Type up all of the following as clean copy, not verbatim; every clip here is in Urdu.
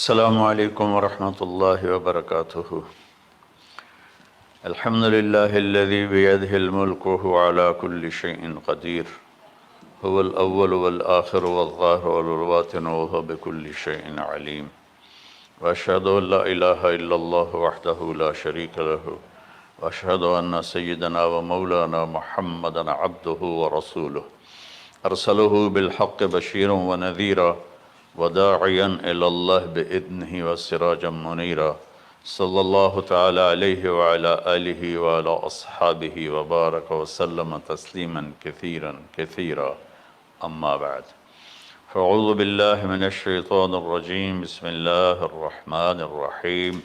السلام علیکم ورحمۃ اللہ وبرکاتہ۔ الحمد للہ الذی بیدہ الملک وهو علی کل شیء قدیر، هو الاول والآخر والظاہر والباطن وهو بكل شیء علیم، واشہد ان لا الہ الا اللہ وحدہ لا شریک لہ، واشہد ان سیدنا ومولانا محمدا عبدہ ورسولہ، ارسلہ بالحق بشیرا ونذیرا وداعیا الی اللہ بإذنہ وسراجا منیرا، صلی اللہ تعالی علیہ وعلی آلہ وعلی اصحابہ وبارک وسلم تسلیما کثیرا کثیرا، اما بعد فاعوذ باللہ من الشیطان الرجیم، بسم اللہ الرحمن الرحیم۔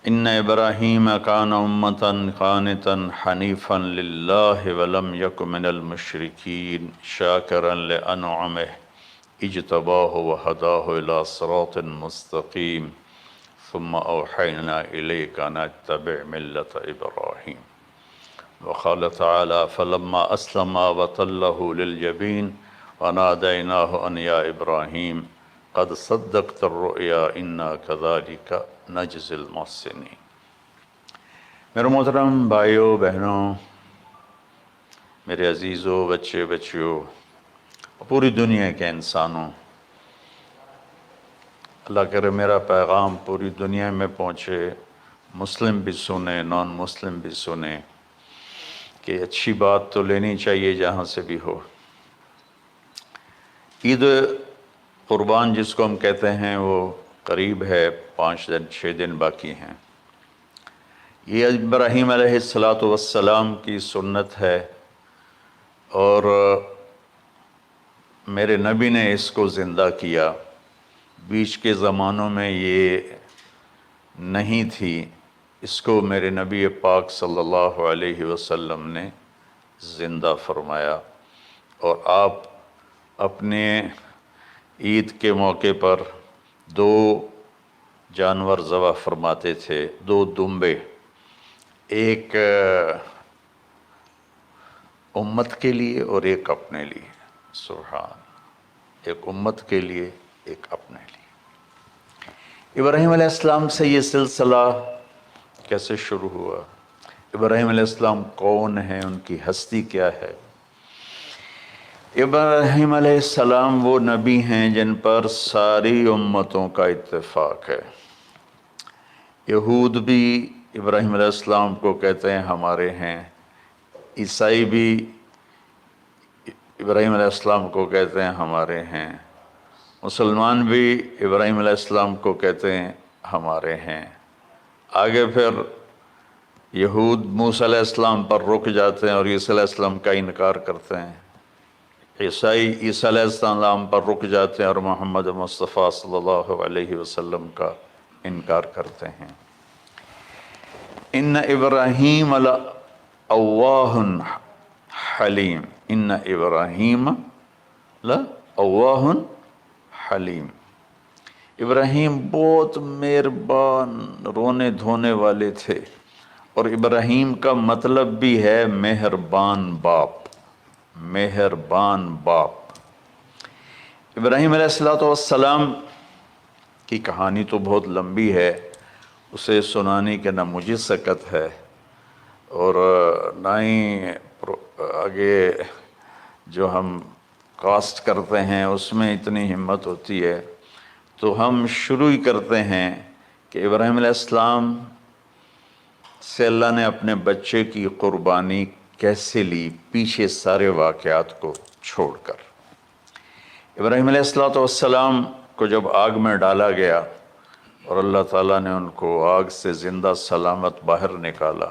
ان ابراہیم کان امۃ قانتا حنیفا للہ ولم یک من المشرکین شاکرا لانعمہ اجتباہ وہداہ الی صراط مستقیم، ثم اوحینا الیک ان اتبع ملۃ ابراہیم۔ وقال تعالی فلما اسلما وتلہ للجبین ونادیناہ ان یا ابراہیم قد صدقت الرؤیا انا کذلک نجزی المحسنین۔ میرے محترم بھائیوں بہنوں، میرے عزیزوں، بچے بچیوں، پوری دنیا کے انسانوں، اللہ کرے میرا پیغام پوری دنیا میں پہنچے، مسلم بھی سنیں، نان مسلم بھی سنیں، کہ اچھی بات تو لینی چاہیے جہاں سے بھی ہو۔ عید قربان جس کو ہم کہتے ہیں وہ قریب ہے، 5 دن 6 دن باقی ہیں۔ یہ ابراہیم علیہ السلام کی سنت ہے، اور میرے نبی نے اس کو زندہ کیا۔ بیچ کے زمانوں میں یہ نہیں تھی، اس کو میرے نبی پاک صلی اللہ علیہ وسلم نے زندہ فرمایا، اور آپ اپنے عید کے موقع پر 2 جانور ذبح فرماتے تھے، 2 دمبے، ایک امت کے لیے اور ایک اپنے لیے۔ سبحان، ایک امت کے لیے، ایک اپنے لیے۔ ابراہیم علیہ السلام سے یہ سلسلہ کیسے شروع ہوا؟ ابراہیم علیہ السلام کون ہیں؟ ان کی ہستی کیا ہے؟ ابراہیم علیہ السلام وہ نبی ہیں جن پر ساری امتوں کا اتفاق ہے۔ یہود بھی ابراہیم علیہ السلام کو کہتے ہیں ہمارے ہیں، عیسائی بھی ابراہیم علیہ السلام کو کہتے ہیں ہمارے ہیں، مسلمان بھی ابراہیم علیہ السلام کو کہتے ہیں ہمارے ہیں۔ آگے پھر یہود موسیٰ علیہ السلام پر رک جاتے ہیں اور عیسیٰ علیہ السلام کا انکار کرتے ہیں، عیسائی عیسیٰ علیہ السلام پر رک جاتے ہیں اور محمد مصطفیٰ صلی اللہ علیہ وسلم کا انکار کرتے ہیں۔ ان ابراہیم لأواہ حلیم، ان ابراہیم لأواہ حلیم، ابراہیم بہت مہربان رونے دھونے والے تھے، اور ابراہیم کا مطلب بھی ہے مہربان باپ، مہربان باپ۔ ابراہیم علیہ السلام کی کہانی تو بہت لمبی ہے، اسے سنانے کے نہ مجھے سکت ہے، اور نہ ہی آگے جو ہم کاسٹ کرتے ہیں اس میں اتنی ہمت ہوتی ہے۔ تو ہم شروع ہی کرتے ہیں کہ ابراہیم علیہ السلام سے اللہ نے اپنے بچے کی قربانی کیسے لی، پیچھے سارے واقعات کو چھوڑ کر۔ ابراہیم علیہ السلام کو جب آگ میں ڈالا گیا اور اللہ تعالیٰ نے ان کو آگ سے زندہ سلامت باہر نکالا،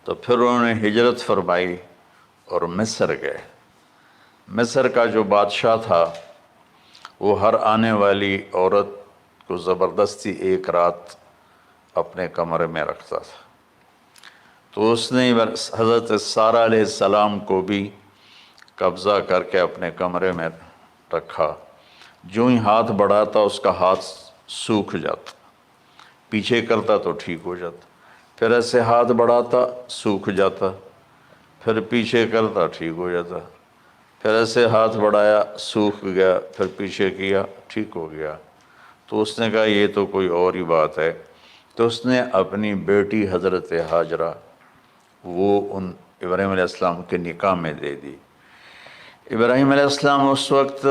تو پھر انہوں نے ہجرت فرمائی اور مصر گئے۔ مصر کا جو بادشاہ تھا وہ ہر آنے والی عورت کو زبردستی ایک رات اپنے کمرے میں رکھتا تھا، تو اس نے حضرت سارہ علیہ السلام کو بھی قبضہ کر کے اپنے کمرے میں رکھا۔ جو ہی ہاتھ بڑھاتا اس کا ہاتھ سوکھ جاتا، پیچھے کرتا تو ٹھیک ہو جاتا، پھر ایسے ہاتھ بڑھاتا سوکھ جاتا، پھر پیچھے کرتا ٹھیک ہو جاتا۔ پھر ایسے ہاتھ بڑھایا، سوکھ گیا، پھر پیچھے کیا، ٹھیک ہو گیا۔ تو اس نے کہا یہ تو کوئی اور ہی بات ہے۔ تو اس نے اپنی بیٹی حضرت ہاجرہ وہ ان ابراہیم علیہ السلام کے نکاح میں دے دی۔ ابراہیم علیہ السلام اس وقت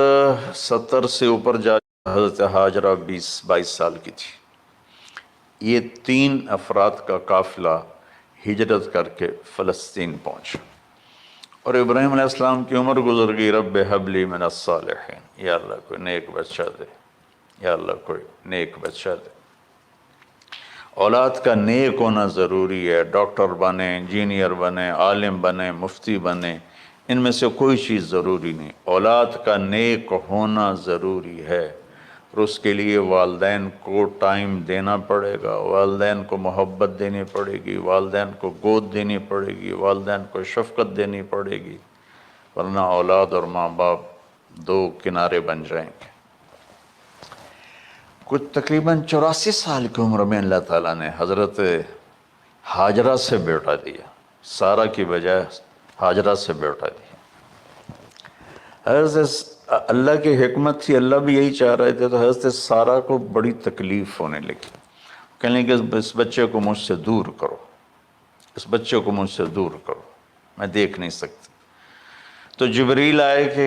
70 سے اوپر جا، حضرت ہاجرہ 22 سال کی تھی۔ یہ 3 افراد کا قافلہ ہجرت کر کے فلسطین پہنچا، اور ابراہیم علیہ السلام کی عمر گزر گئی۔ رب ہب لی من الصالحین، یا اللہ کوئی نیک بچہ دے، یا اللہ کوئی نیک بچہ دے۔ اولاد کا نیک ہونا ضروری ہے۔ ڈاکٹر بنے، انجینئر بنے، عالم بنے، مفتی بنے، ان میں سے کوئی چیز ضروری نہیں، اولاد کا نیک ہونا ضروری ہے۔ اور اس کے لیے والدین کو ٹائم دینا پڑے گا، والدین کو محبت دینی پڑے گی، والدین کو گود دینی پڑے گی، والدین کو شفقت دینی پڑے گی، ورنہ اولاد اور ماں باپ 2 کنارے بن جائیں گے۔ کچھ تقریباً 84 سال کی عمر میں اللہ تعالیٰ نے حضرت ہاجرہ سے بیٹا دیا، سارہ کی بجائے ہاجرہ سے بیٹا دیا۔ حضرت اللہ کی حکمت تھی، اللہ بھی یہی چاہ رہے تھے، تو حضرت سارہ کو بڑی تکلیف ہونے لگی۔ کہنے لگے اس بچے کو مجھ سے دور کرو، اس بچے کو مجھ سے دور کرو، میں دیکھ نہیں سکتی۔ تو جبریل آئے کہ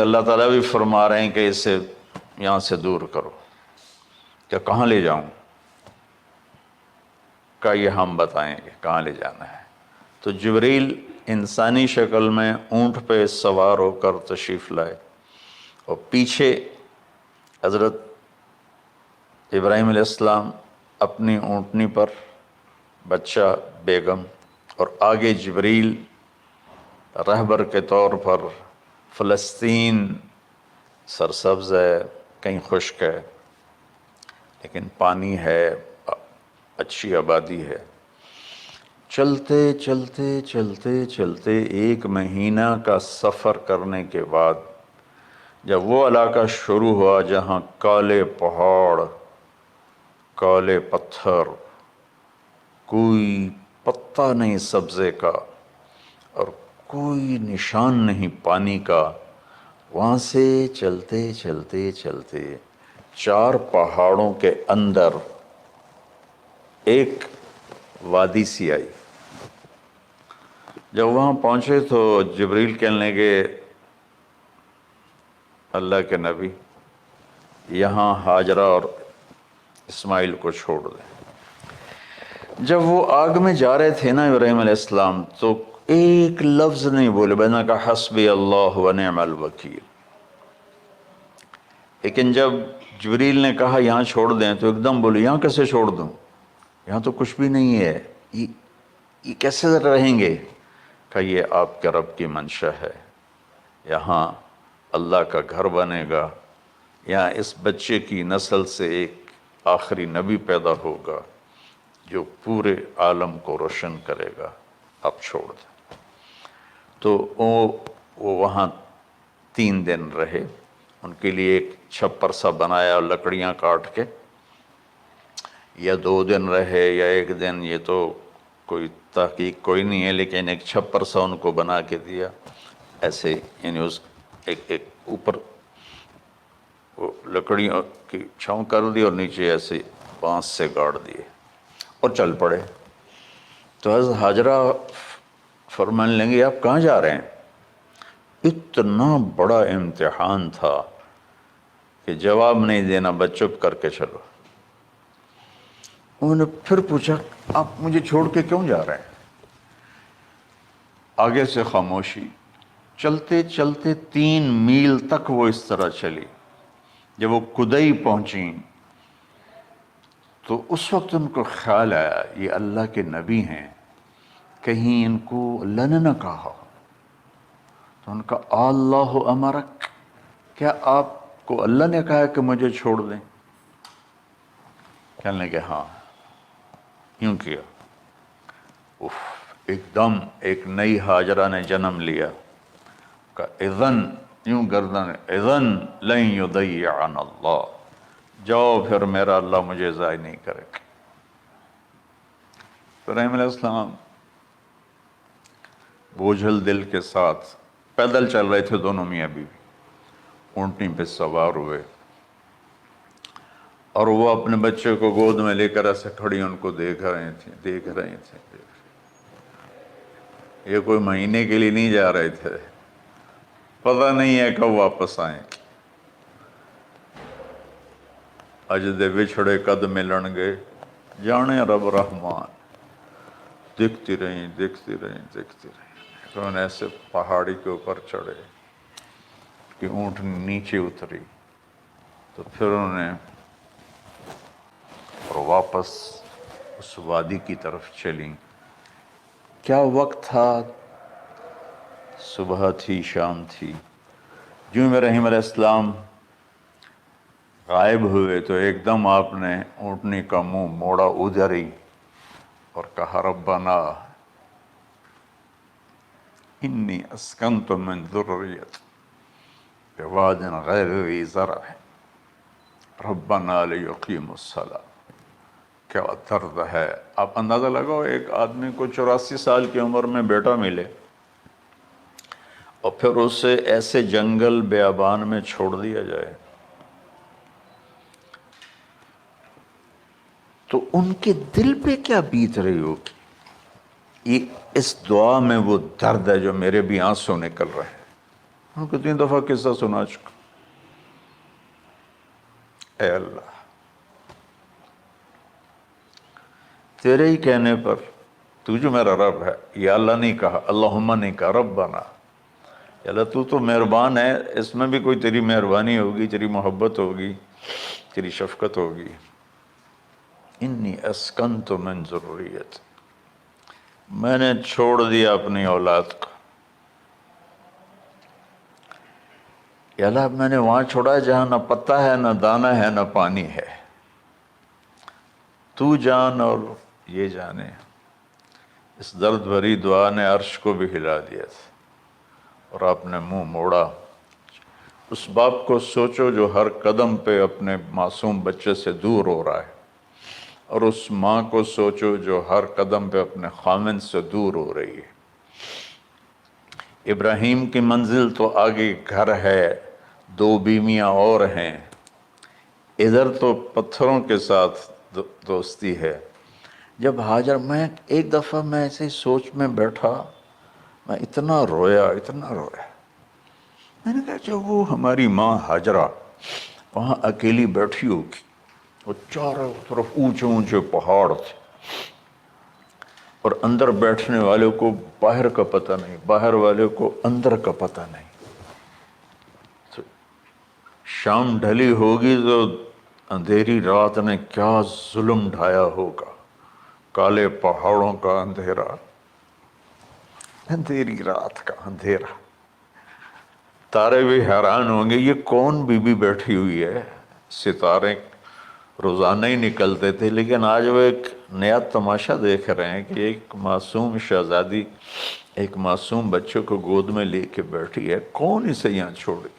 اللہ تعالیٰ بھی فرما رہے ہیں کہ اسے یہاں سے دور کرو۔ کہ کہاں لے جاؤں؟ کہ یہ ہم بتائیں گے کہاں لے جانا ہے۔ تو جبریل انسانی شکل میں اونٹ پہ سوار ہو کر تشریف لائے، اور پیچھے حضرت ابراہیم علیہ السلام اپنی اونٹنی پر، بچہ، بیگم، اور آگے جبریل رہبر کے طور پر۔ فلسطین سرسبز ہے، کہیں خشک ہے، لیکن پانی ہے، اچھی آبادی ہے۔ چلتے چلتے چلتے چلتے 1 مہینہ کا سفر کرنے کے بعد جب وہ علاقہ شروع ہوا جہاں کالے پہاڑ، کالے پتھر، کوئی پتا نہیں سبزے کا اور کوئی نشان نہیں پانی کا، وہاں سے چلتے چلتے چلتے 4 پہاڑوں کے اندر ایک وادی سی آئی۔ جب وہاں پہنچے تو جبریل کہنے لگے اللہ کے نبی یہاں ہاجرہ اور اسماعیل کو چھوڑ دیں۔ جب وہ آگ میں جا رہے تھے نا ابراہیم علیہ السلام، تو ایک لفظ نہیں بولے، بنا کا حسبی اللہ و نعم الوکیل۔ لیکن جب جبریل نے کہا یہاں چھوڑ دیں تو ایک دم بولے یہاں کیسے چھوڑ دوں، یہاں تو کچھ بھی نہیں ہے، یہ کیسے رہیں گے؟ کہ یہ آپ کے رب کی منشا ہے، یہاں اللہ کا گھر بنے گا، یہاں اس بچے کی نسل سے ایک آخری نبی پیدا ہوگا جو پورے عالم کو روشن کرے گا، آپ چھوڑ دیں۔ تو وہ وہاں 3 دن رہے، ان کے لیے ایک چھپر سا بنایا لکڑیاں کاٹ کے، یا 2 دن رہے یا 1 دن، یہ تو کوئی تحقیق کوئی نہیں ہے، لیکن ایک چھپر سا ان کو بنا کے دیا ایسے، یعنی اس ایک اوپر وہ لکڑیوں کی چھاؤں کر دی اور نیچے ایسے بانس سے گاڑ دیے اور چل پڑے۔ تو حضرت ہاجرہ فرمانے لگے آپ کہاں جا رہے ہیں؟ اتنا بڑا امتحان تھا کہ جواب نہیں دینا، بس چپ کر کے چلو۔ انہوں نے پھر پوچھا آپ مجھے چھوڑ کے کیوں جا رہے ہیں؟ آگے سے خاموشی۔ چلتے چلتے 3 میل تک وہ اس طرح چلی۔ جب وہ کدئی پہنچیں تو اس وقت ان کو خیال آیا یہ اللہ کے نبی ہیں، کہیں ان کو اللہ نے نہ کہا۔ تو ان کا اللہ امرک، کیا آپ کو اللہ نے کہا کہ مجھے چھوڑ دیں؟ کہنے لگے ہاں، یوں کیا۔ ایک دم ایک نئی ہاجرہ نے جنم لیا کہ اذن، یوں گردن، اذن لن یضیعنا اللہ، جاؤ پھر میرا اللہ مجھے ضائع نہیں کرے گا۔ ابراہیم علیہ السلام بوجھل دل کے ساتھ پیدل چل رہے تھے دونوں میاں بیوی، اونٹنی پہ سوار ہوئے، اور وہ اپنے بچے کو گود میں لے کر ایسے کھڑی ان کو دیکھ رہے تھے۔ یہ کوئی مہینے کے لیے نہیں جا رہے تھے، پتہ نہیں ہے کب واپس آئیں۔ اجدے بچھڑے قد ملن گے، جانے رب رحمان۔ دیکھتی رہیں۔ پھر انہیں ایسے پہاڑی کے اوپر چڑھے کہ اونٹ نیچے اتری، تو پھر انہیں اور واپس اس وادی کی طرف چلیں۔ کیا وقت تھا، صبح تھی، شام تھی۔ جو ابراہیم علیہ السلام غائب ہوئے تو ایک دم آپ نے اونٹنی کا منہ موڑا ادھر ہی اور کہا ربنا انی اسکنت من ذریت بواد غیر ذی زرع ربنا لیقیموا الصلاۃ۔ کیا درد ہے! آپ اندازہ لگاؤ، ایک آدمی کو 84 سال کی عمر میں بیٹا ملے اور پھر اسے ایسے جنگل بیابان میں چھوڑ دیا جائے، تو ان کے دل پہ کیا بیت رہی ہوگی۔ یہ اس دعا میں وہ درد ہے جو میرے بھی آنسو نکل رہے ہیں۔ ہم کو 3 دفعہ قصہ سنا چکا۔ اے اللہ، تیرے ہی کہنے پر، تو جو میرا رب ہے، یا اللہ نہیں کہا، اللہم نہیں کہا، ربنا، یا اللہ تو مہربان ہے، اس میں بھی کوئی تیری مہربانی ہوگی، تیری محبت ہوگی، تیری شفقت ہوگی۔ انی اسکنت من ذریت، میں نے چھوڑ دیا اپنی اولاد کو، یا اللہ میں نے وہاں چھوڑا جہاں نہ پتا ہے، نہ دانا ہے، نہ پانی ہے۔ تو جان اور یہ جانے۔ اس درد بھری دعا نے عرش کو بھی ہلا دیا تھا، اور آپ نے منہ موڑا۔ اس باپ کو سوچو جو ہر قدم پہ اپنے معصوم بچے سے دور ہو رہا ہے، اور اس ماں کو سوچو جو ہر قدم پہ اپنے خامن سے دور ہو رہی ہے۔ ابراہیم کی منزل تو آگے گھر ہے، 2 بیویاں اور ہیں، ادھر تو پتھروں کے ساتھ دوستی ہے۔ جب ہاجر، میں ایک دفعہ میں ایسے سوچ میں بیٹھا، میں اتنا رویا۔ میں نے کہا جب وہ ہماری ماں ہاجرہ وہاں اکیلی بیٹھی ہوگی، وہ چاروں طرف اونچے اونچے پہاڑ تھے، اور اندر بیٹھنے والے کو باہر کا پتہ نہیں، باہر والے کو اندر کا پتہ نہیں۔ تو شام ڈھلی ہوگی تو اندھیری رات نے کیا ظلم ڈھایا ہوگا، کالے پہاڑوں کا اندھیرا، اندھیری رات کا اندھیرا۔ تارے بھی حیران ہوں گے، یہ کون بی بی بیٹھی ہوئی ہے۔ ستارے روزانہ ہی نکلتے تھے، لیکن آج وہ ایک نیا تماشا دیکھ رہے ہیں کہ ایک معصوم شہزادی ایک معصوم بچے کو گود میں لے کے بیٹھی ہے، کون اسے یہاں چھوڑی۔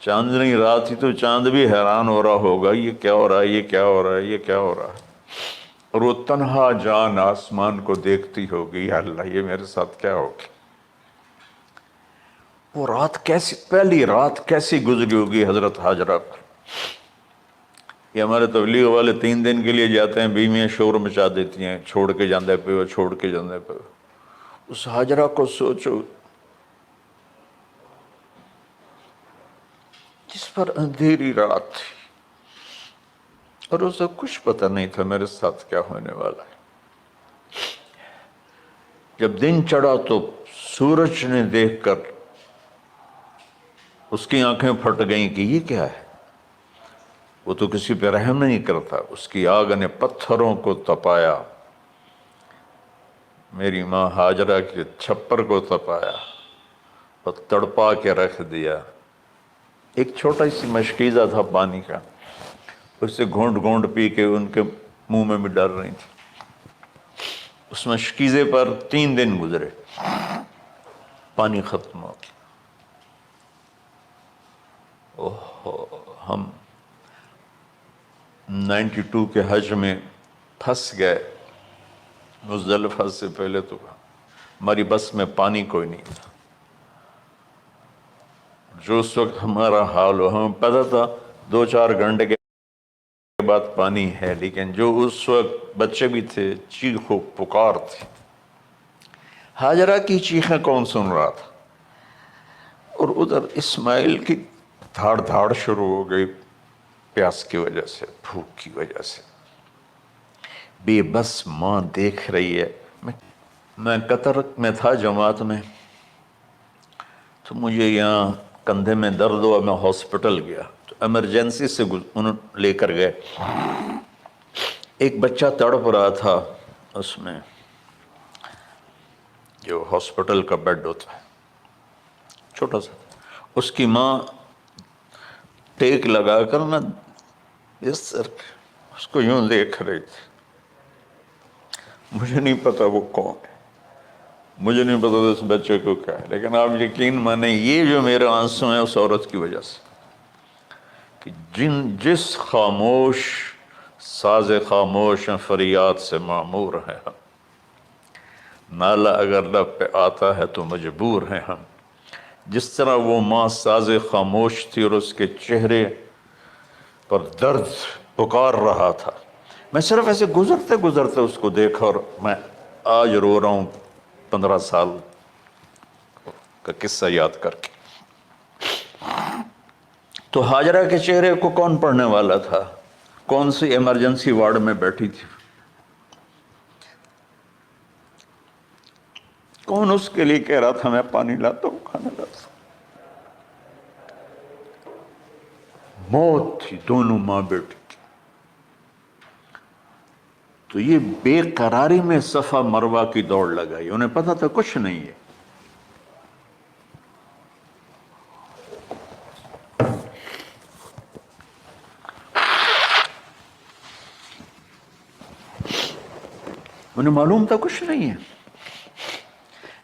چاندنی رات ہی تو چاند بھی حیران ہو رہا ہوگا، یہ کیا ہو رہا ہے، یہ کیا ہو رہا ہے، یہ کیا ہو رہا ہے۔ اور وہ تنہا جان آسمان کو دیکھتی ہوگی، یا اللہ یہ میرے ساتھ کیا ہوگی۔ وہ رات کیسی، پہلی رات کیسی گزری ہوگی حضرت ہاجرہ پر۔ یہ ہمارے تبلیغ والے 3 دن کے لیے جاتے ہیں، بیویاں شور مچا دیتی ہیں، چھوڑ کے جاندے پہ ہو، چھوڑ کے جاندے پہ ہو۔ اس ہاجرہ کو سوچو جس پر اندھیری رات تھی، اور اسے کچھ پتہ نہیں تھا میرے ساتھ کیا ہونے والا ہے۔ جب دن چڑھا تو سورج نے دیکھ کر اس کی آنکھیں پھٹ گئیں کہ یہ کیا ہے۔ وہ تو کسی پہ رحم نہیں کرتا، اس کی آگ نے پتھروں کو تپایا، میری ماں ہاجرہ کے چھپر کو تپایا اور تڑپا کے رکھ دیا۔ ایک چھوٹا سی مشکیزہ تھا پانی کا، اس سے گھونٹ گھونٹ پی کے ان کے منہ میں بھی ڈال رہی تھی۔ اس مشکیزے پر 3 دن گزرے، پانی ختم ہو گیا۔ ہم 92 کے حج میں پھنس گئے، مزدلفہ سے پہلے تو ہماری بس میں پانی کوئی نہیں تھا۔ جو اس وقت ہمارا حال ہو، ہمیں پتہ تھا 2-4 گھنٹے کے بعد پانی ہے، لیکن جو اس وقت بچے بھی تھے، چیخ و پکار تھی۔ ہاجرہ کی چیخیں کون سن رہا تھا؟ اور ادھر اسماعیل کی دھاڑ دھاڑ شروع ہو گئی، پیاس کی وجہ سے، بھوک کی وجہ سے۔ بے بس ماں دیکھ رہی ہے۔ میں قطر میں تھا جماعت میں، تو مجھے یہاں کندھے میں درد ہوا، میں ہاسپٹل گیا تو ایمرجنسی سے انہوں لے کر گئے۔ ایک بچہ تڑپ رہا تھا اس میں، جو ہاسپٹل کا بیڈ ہوتا ہے، چھوٹا سا، اس کی ماں ٹیک لگا کر نا اس کو یوں دیکھ رہی تھی۔ مجھے نہیں پتا وہ کون ہے، مجھے نہیں پتا اس بچے کو کیا ہے، لیکن آپ یقین مانیں یہ جو میرے آنسو ہیں اس عورت کی وجہ سے، کہ جس خاموش ساز خاموش فریاد سے معمور ہیں ہم، نالہ اگر لب پہ آتا ہے تو مجبور ہیں ہم۔ جس طرح وہ ماں ساز خاموش تھی اور اس کے چہرے پر درد پکار رہا تھا، میں صرف ایسے گزرتے گزرتے اس کو دیکھا، اور میں آج رو رہا ہوں 15 سال کا قصہ یاد کر کے۔ تو ہاجرہ کے چہرے کو کون پڑھنے والا تھا؟ کون سی ایمرجنسی وارڈ میں بیٹھی تھی؟ کون اس کے لیے کہہ رہا تھا میں پانی لاتا ہوں، کھانا لاتا ہوں؟ موت تھی، دونوں ماں بیٹی کی۔ تو یہ بے قراری میں صفا مروہ کی دوڑ لگائی، انہیں پتا تھا کچھ نہیں ہے۔ انہیں معلوم تھا کچھ نہیں ہے،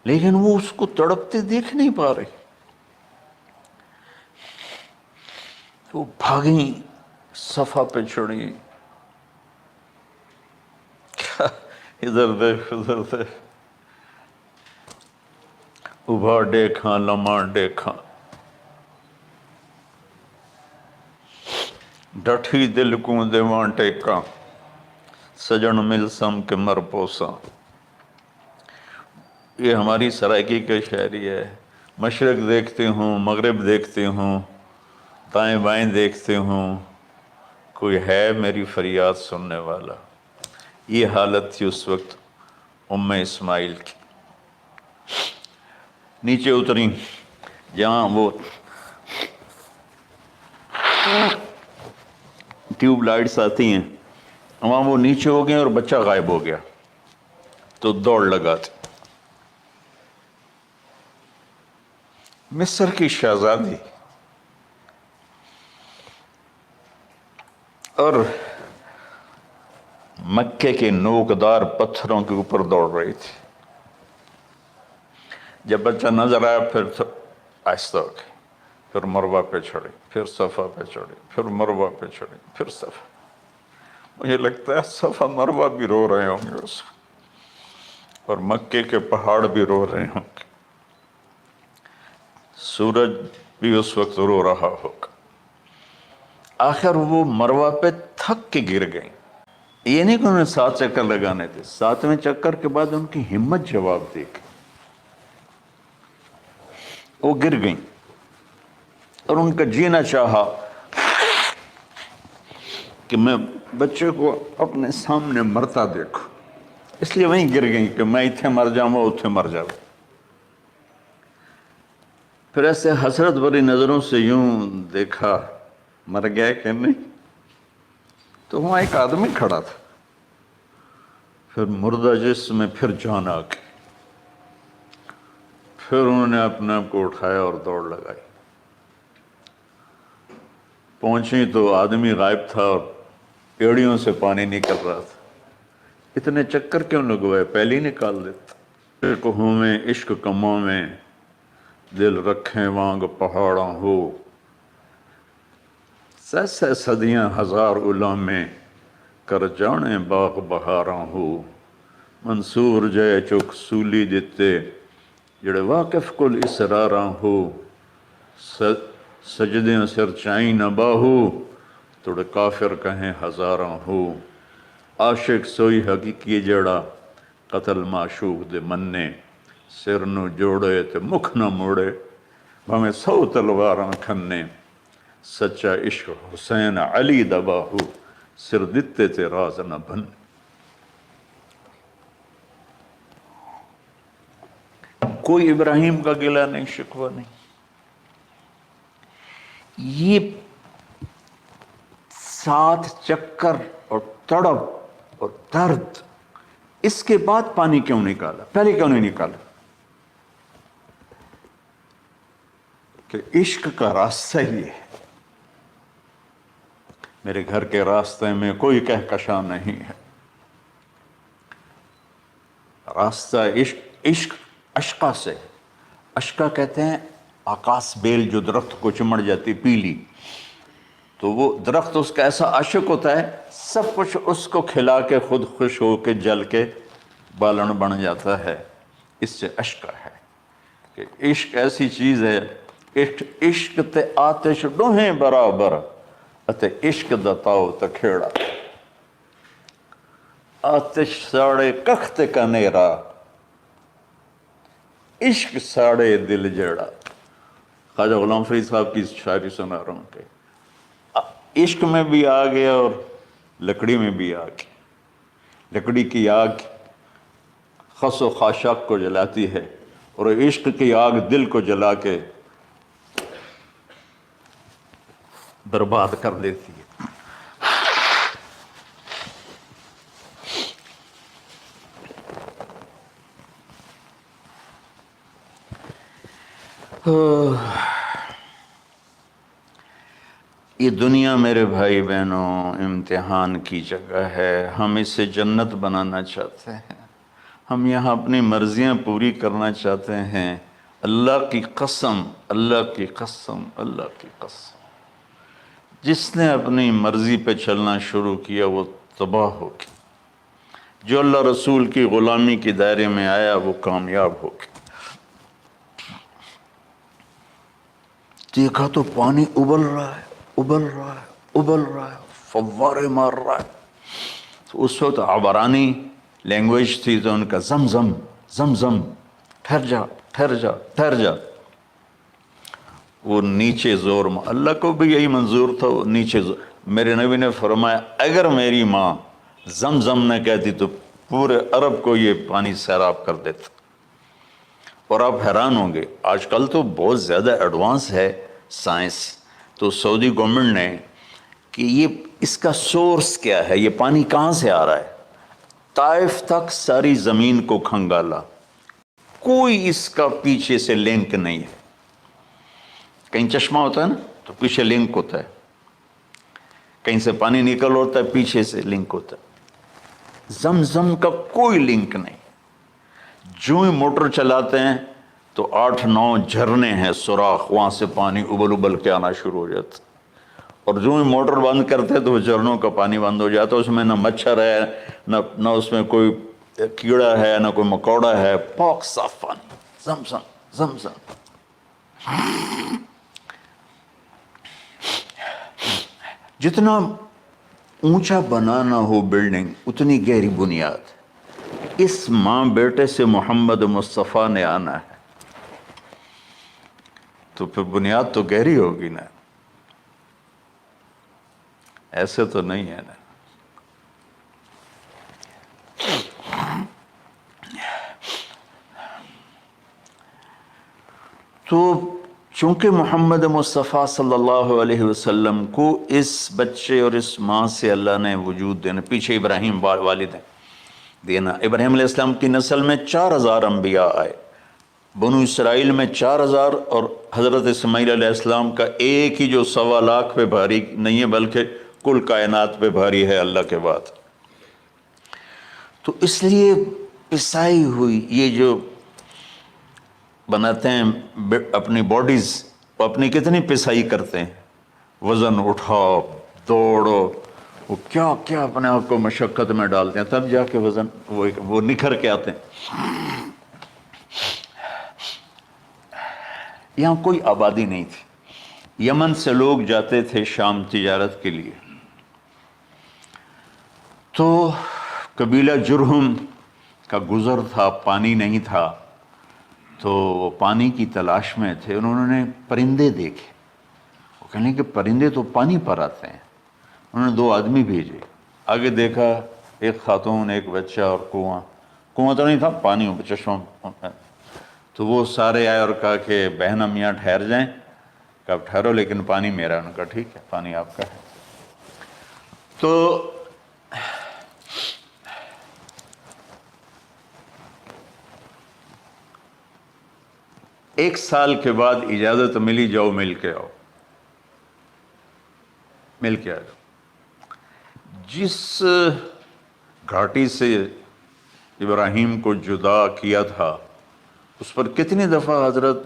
لیکن وہ اس کو تڑپتے دیکھ نہیں پا رہے۔ وہ بھاگیں، صفا پہ چڑھی، ادھر دیکھ ادھر دیکھ، ابھا دیکھاں لمحہ دیکھاں، ڈٹھی دل کو دیواں ٹیکاں، سجن مل سم کے مر پوساں۔ یہ ہماری سرائکی کا شاعری ہے۔ مشرق دیکھتے ہوں، مغرب دیکھتے ہوں، دائیں بائیں دیکھتے ہوں، کوئی ہے میری فریاد سننے والا۔ یہ حالت تھی اس وقت ام اسماعیل کی۔ نیچے اتری، جہاں وہ ٹیوب لائٹس آتی ہیں، وہاں وہ نیچے ہو گئے اور بچہ غائب ہو گیا، تو دوڑ لگاتے۔ مصر کی شہزادی اور مکے کے نوکدار پتھروں کے اوپر دوڑ رہی تھی۔ جب بچہ نظر آیا پھر آہستہ ہو گئی، پھر مروہ پہ چڑھی، پھر صفا پہ چڑھی، پھر مروہ پہ چڑھی، پھر صفا۔ مجھے لگتا ہے صفا مروہ بھی رو رہے ہوں گے اس وقت، اور مکے کے پہاڑ بھی رو رہے ہوں گے، سورج بھی اس وقت رو رہا ہوگا۔ آخر وہ مروہ پہ تھک کے گر گئیں۔ یہ نہیں کہ انہیں 7 چکر لگانے تھے، 7ویں چکر کے بعد ان کی ہمت جواب دے گئی، وہ گر گئیں، اور ان کا جینا چاہا کہ میں بچے کو اپنے سامنے مرتا دیکھوں، اس لیے وہیں گر گئیں کہ میں اتھے مر جاؤں وہ اتھے مر جاؤں۔ پھر ایسے حسرت بھری نظروں سے یوں دیکھا، مر گیا کہ نہیں؟ تو وہاں ایک آدمی کھڑا تھا۔ پھر مردہ جسم میں پھر جان آ گئی، پھر انہوں نے اپنے آپ کو اٹھایا اور دوڑ لگائی۔ پہنچی تو آدمی غائب تھا اور پیڑیوں سے پانی نکل رہا تھا۔ اتنے چکر کیوں لگوائے، پہلے ہی نکال دیتا۔ کوہوں میں عشق کموں میں دل رکھیں وانگ پہاڑاں ہو، سہ صدیاں ہزار علام میں کر جانے باغ بہاراں ہو، منصور جے چک سولی دتے جڑے واقف کل اسراراں ہو، سجدیں سر چائیں نہ باہو توڑے کافر کہیں ہزاراں ہو عاشق سوئی حقیقی جڑا قتل معشوق دے مننے سر نو جوڑے تے مکھ نہ موڑے بھامیں 100 تلواراں کھنے سچا عشق حسین علی دا باہو سر دتے تے راز نہ بن. کوئی ابراہیم کا گلہ نہیں، شکوہ نہیں. یہ 7 چکر اور تڑپ اور درد، اس کے بعد پانی کیوں نکالا؟ پہلے کیوں نہیں نکالا؟ کہ عشق کا راستہ یہ ہے. میرے گھر کے راستے میں کوئی کہکشاں نہیں ہے. راستہ عشق اشقا سے. اشقا کہتے ہیں آکاس بیل جو درخت کو چمڑ جاتی پیلی، تو وہ درخت اس کا ایسا عاشق ہوتا ہے سب کچھ اس کو کھلا کے خود خوش ہو کے جل کے بالن بن جاتا ہے. اس سے اشقا ہے کہ عشق ایسی چیز ہے. عشق تے آتش ڈوہیں برابر اتے عشق دا تاؤ تے کھیڑا. آتش ساڑے کخ تے کنیرا عشق ساڑے دل جڑا. خواجہ غلام فرید صاحب کی شاعری سنا رہا ہوں کہ عشق میں بھی آ گیا اور لکڑی میں بھی آ گیا. لکڑی کی آگ خس و خاشاک کو جلاتی ہے اور عشق کی آگ دل کو جلا کے برباد کر دیتی ہے. یہ دنیا میرے بھائی بہنوں امتحان کی جگہ ہے. ہم اسے جنت بنانا چاہتے ہیں. ہم یہاں اپنی مرضیاں پوری کرنا چاہتے ہیں. اللہ کی قسم، اللہ کی قسم، اللہ کی قسم، جس نے اپنی مرضی پہ چلنا شروع کیا وہ تباہ ہو گیا. جو اللہ رسول کی غلامی کے دائرے میں آیا وہ کامیاب ہو گیا. دیکھا تو پانی ابل رہا ہے، ابل رہا ہے، ابل رہا ہے، فوارے مار رہا ہے. تو اس وقت عبرانی لینگویج تھی تو ان کا زمزم زمزم، ٹھہر جا ٹھہر جا ٹھہر جا. وہ نیچے زور اللہ کو بھی یہی منظور تھا. وہ نیچے زور. میرے نبی نے فرمایا اگر میری ماں زمزم نہ کہتی تو پورے عرب کو یہ پانی سیراب کر دیتا. اور آپ حیران ہوں گے آج کل تو بہت زیادہ ایڈوانس ہے سائنس. تو سعودی گورنمنٹ نے کہ یہ اس کا سورس کیا ہے، یہ پانی کہاں سے آ رہا ہے. طائف تک ساری زمین کو کھنگالا، کوئی اس کا پیچھے سے لنک نہیں ہے. کہیں چشمہ ہوتا ہے نا تو پیچھے لنک ہوتا ہے، کہیں سے پانی نکل ہوتا ہے پیچھے سے لنک ہوتا ہے. زمزم کا کوئی لنک نہیں. جو ہی موٹر چلاتے ہیں تو 8-9 جھرنے ہیں سوراخ، وہاں سے پانی ابل ابل کے آنا شروع ہو جاتا. اور جو ہی موٹر بند کرتے تو وہ جھرنوں کا پانی بند ہو جاتا. اس میں نہ مچھر ہے، نہ اس میں کوئی کیڑا ہے، نہ کوئی مکوڑا ہے، پاک صاف پانی. زمزم زمزم. جتنا اونچا بنانا ہو بلڈنگ اتنی گہری بنیاد. اس ماں بیٹے سے محمد مصطفیٰ نے آنا ہے تو پھر بنیاد تو گہری ہوگی نا. ایسے تو نہیں ہے نا. تو چونکہ محمد مصطفیٰ صلی اللہ علیہ وسلم کو اس بچے اور اس ماں سے اللہ نے وجود دینا. پیچھے ابراہیم والد ہیں دینا. ابراہیم علیہ السلام کی نسل میں 4000 انبیاء آئے. بنو اسرائیل میں 4000 اور حضرت اسماعیل علیہ السلام کا ایک ہی جو 1.25 لاکھ پہ بھاری نہیں ہے بلکہ کل کائنات پہ بھاری ہے اللہ کے بعد. تو اس لیے پسائی ہوئی یہ جو بناتے ہیں اپنی باڈیز، وہ اپنی کتنی پسائی کرتے ہیں. وزن اٹھاؤ، دوڑو، وہ کیا کیا اپنے آپ کو مشقت میں ڈالتے ہیں تب جا کے وزن وہ نکھر کے آتے ہیں. یہاں کوئی آبادی نہیں تھی. یمن سے لوگ جاتے تھے شام تجارت کے لیے، تو قبیلہ جرہم کا گزر تھا، پانی نہیں تھا، تو وہ پانی کی تلاش میں تھے۔ انہوں نے پرندے دیکھے، وہ کہنے کہ پرندے تو پانی پر آتے ہیں۔ انہوں نے 2 آدمی بھیجے، آگے دیکھا ایک خاتون، ایک بچہ اور کنواں تو نہیں تھا، پانی چشمہ۔ تو وہ سارے آئے اور کہا کہ بہن ہم یہاں ٹھہر جائیں؟ کہا ٹھہرو لیکن پانی میرا۔ انہوں نے کہا ٹھیک ہے، پانی آپ کا ہے۔ تو ایک سال کے بعد اجازت ملی، جاؤ مل کے آؤ، مل کے آ جاؤ۔ جس گھاٹی سے ابراہیم کو جدا کیا تھا اس پر کتنی دفعہ حضرت